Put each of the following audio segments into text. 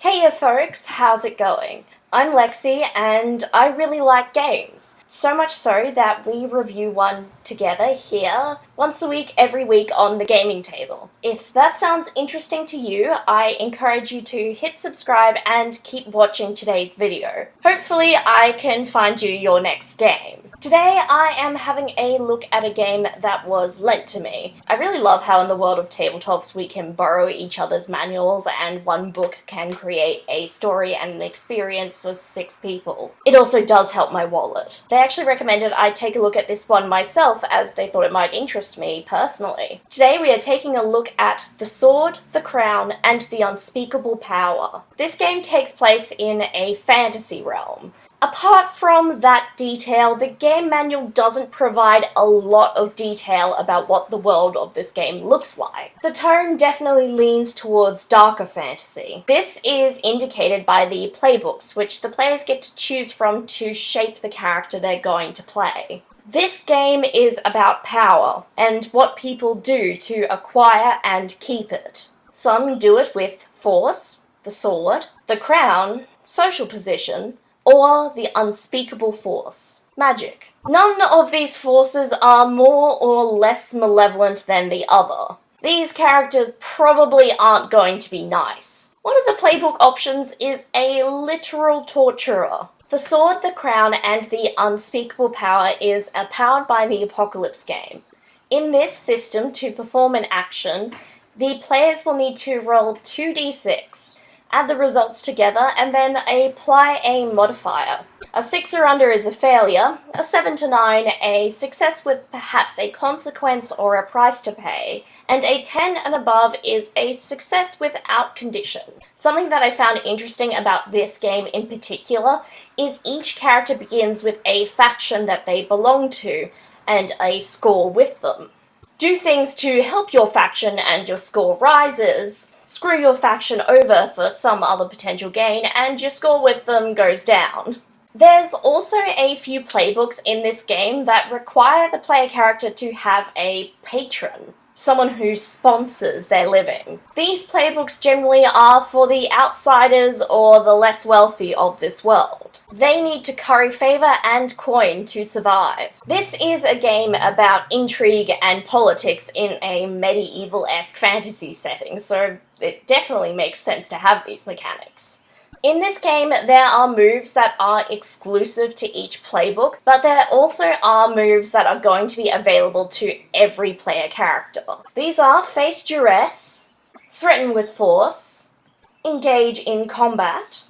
Hey folks, how's it going? I'm Lexi and I really like games. So much so that we review one together here once a week, every week on the gaming table. If that sounds interesting to you, I encourage you to hit subscribe and keep watching today's video. Hopefully I can find you your next game. Today I am having a look at a game that was lent to me. I really love how in the world of tabletops we can borrow each other's manuals and one book can create a story and an experience for 6 people. It also does help my wallet. They actually recommended I take a look at this one myself as they thought it might interest me personally. Today we are taking a look at The Sword, the Crown, and the Unspeakable Power. This game takes place in a fantasy realm. Apart from that detail, the game manual doesn't provide a lot of detail about what the world of this game looks like. The tone definitely leans towards darker fantasy. This is indicated by the playbooks, which the players get to choose from to shape the character they're going to play. This game is about power and what people do to acquire and keep it. Some do it with force, the sword, the crown, social position, or the unspeakable force, magic. None of these forces are more or less malevolent than the other. These characters probably aren't going to be nice. One of the playbook options is a literal torturer. The Sword, the Crown, and the Unspeakable Power is a Powered by the Apocalypse game. In this system, to perform an action, the players will need to roll 2d6, add the results together, and then apply a modifier. A 6 or under is a failure, a 7 to 9 a success with perhaps a consequence or a price to pay, and a 10 and above is a success without condition. Something that I found interesting about this game in particular is each character begins with a faction that they belong to, and a score with them. Do things to help your faction and your score rises. Screw your faction over for some other potential gain and your score with them goes down. There's also a few playbooks in this game that require the player character to have a patron, someone who sponsors their living. These playbooks generally are for the outsiders or the less wealthy of this world. They need to curry favor and coin to survive. This is a game about intrigue and politics in a medieval-esque fantasy setting, so it definitely makes sense to have these mechanics. In this game, there are moves that are exclusive to each playbook, but there also are moves that are going to be available to every player character. These are Face Duress, Threaten with Force, Engage in Combat,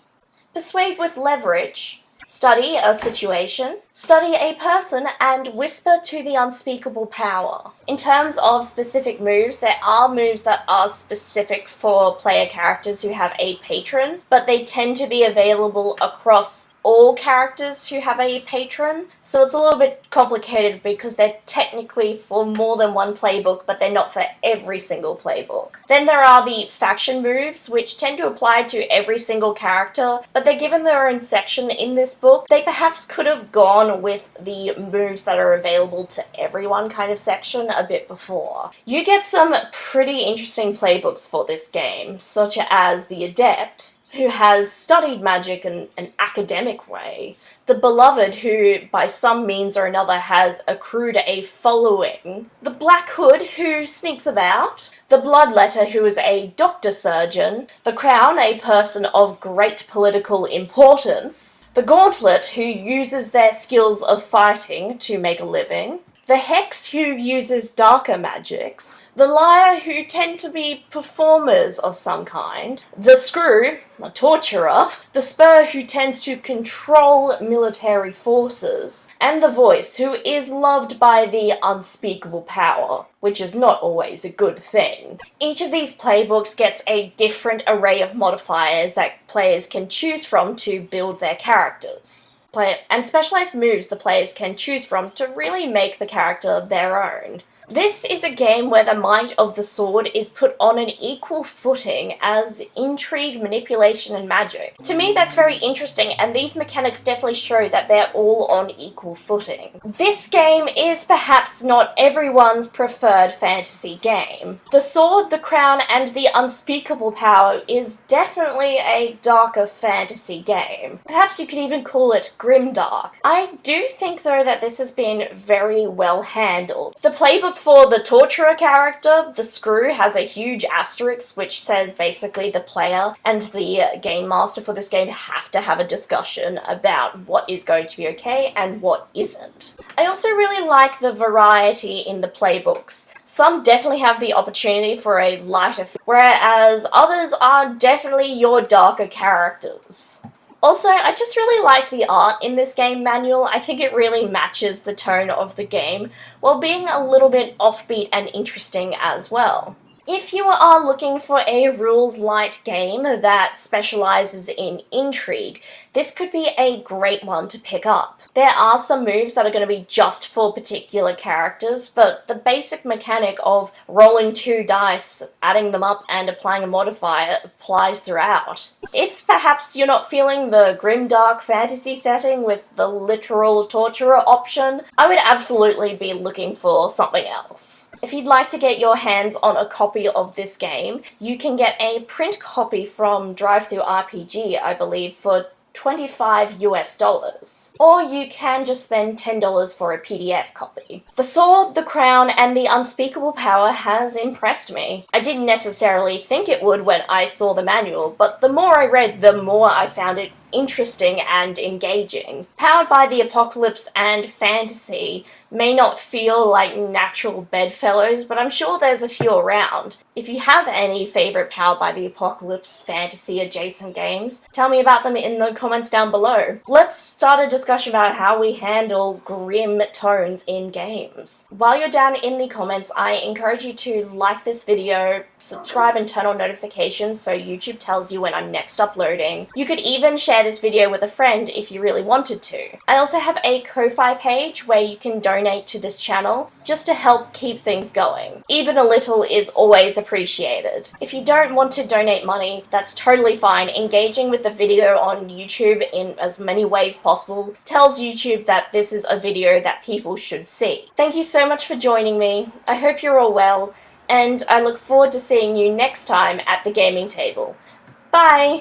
Persuade with Leverage, Study a Situation, Study a Person, and Whisper to the Unspeakable Power. In terms of specific moves, there are moves that are specific for player characters who have a patron, but they tend to be available across all characters who have a patron, so it's a little bit complicated because they're technically for more than one playbook, but they're not for every single playbook. Then there are the faction moves, which tend to apply to every single character, but they're given their own section in this book. They perhaps could have gone with the moves that are available to everyone kind of section a bit before. You get some pretty interesting playbooks for this game, such as the Adept, who has studied magic in an academic way, the Beloved, who by some means or another has accrued a following, the Black Hood, who sneaks about, the Bloodletter, who is a doctor surgeon, the Crown, a person of great political importance, the Gauntlet, who uses their skills of fighting to make a living, the Hex, who uses darker magics, the Liar, who tend to be performers of some kind, the Screw, a torturer, the Spur, who tends to control military forces, and the Voice, who is loved by the unspeakable power, which is not always a good thing. Each of these playbooks gets a different array of modifiers that players can choose from to build their characters. And specialized moves the players can choose from to really make the character their own. This is a game where the might of the sword is put on an equal footing as intrigue, manipulation, and magic. To me, that's very interesting, and these mechanics definitely show that they're all on equal footing. This game is perhaps not everyone's preferred fantasy game. The Sword, the Crown, and the Unspeakable Power is definitely a darker fantasy game. Perhaps you could even call it grimdark. I do think, though, that this has been very well handled. The playbook for the Torturer character, the Screw, has a huge asterisk which says basically the player and the game master for this game have to have a discussion about what is going to be okay and what isn't. I also really like the variety in the playbooks. Some definitely have the opportunity for a lighter, whereas others are definitely your darker characters. Also, I just really like the art in this game manual. I think it really matches the tone of the game, while being a little bit offbeat and interesting as well. If you are looking for a rules-light game that specializes in intrigue, this could be a great one to pick up. There are some moves that are going to be just for particular characters, but the basic mechanic of rolling 2 dice, adding them up, and applying a modifier applies throughout. If perhaps you're not feeling the grimdark fantasy setting with the literal torturer option, I would absolutely be looking for something else. If you'd like to get your hands on a copy of this game, you can get a print copy from DriveThruRPG, I believe, for $25 US. Or you can just spend $10 for a PDF copy. The Sword, the Crown, and the Unspeakable Power has impressed me. I didn't necessarily think it would when I saw the manual, but the more I read, the more I found it interesting and engaging. Powered by the apocalypse and fantasy may not feel like natural bedfellows, but I'm sure there's a few around. If you have any favorite Powered by the Apocalypse fantasy adjacent games, tell me about them in the comments down below. Let's start a discussion about how we handle grim tones in games. While you're down in the comments, I encourage you to like this video, subscribe and turn on notifications so YouTube tells you when I'm next uploading. You could even share this video with a friend if you really wanted to. I also have a Ko-Fi page where you can donate to this channel just to help keep things going. Even a little is always appreciated. If you don't want to donate money, that's totally fine. Engaging with the video on YouTube in as many ways possible tells YouTube that this is a video that people should see. Thank you so much for joining me. I hope you're all well, and I look forward to seeing you next time at the gaming table. Bye!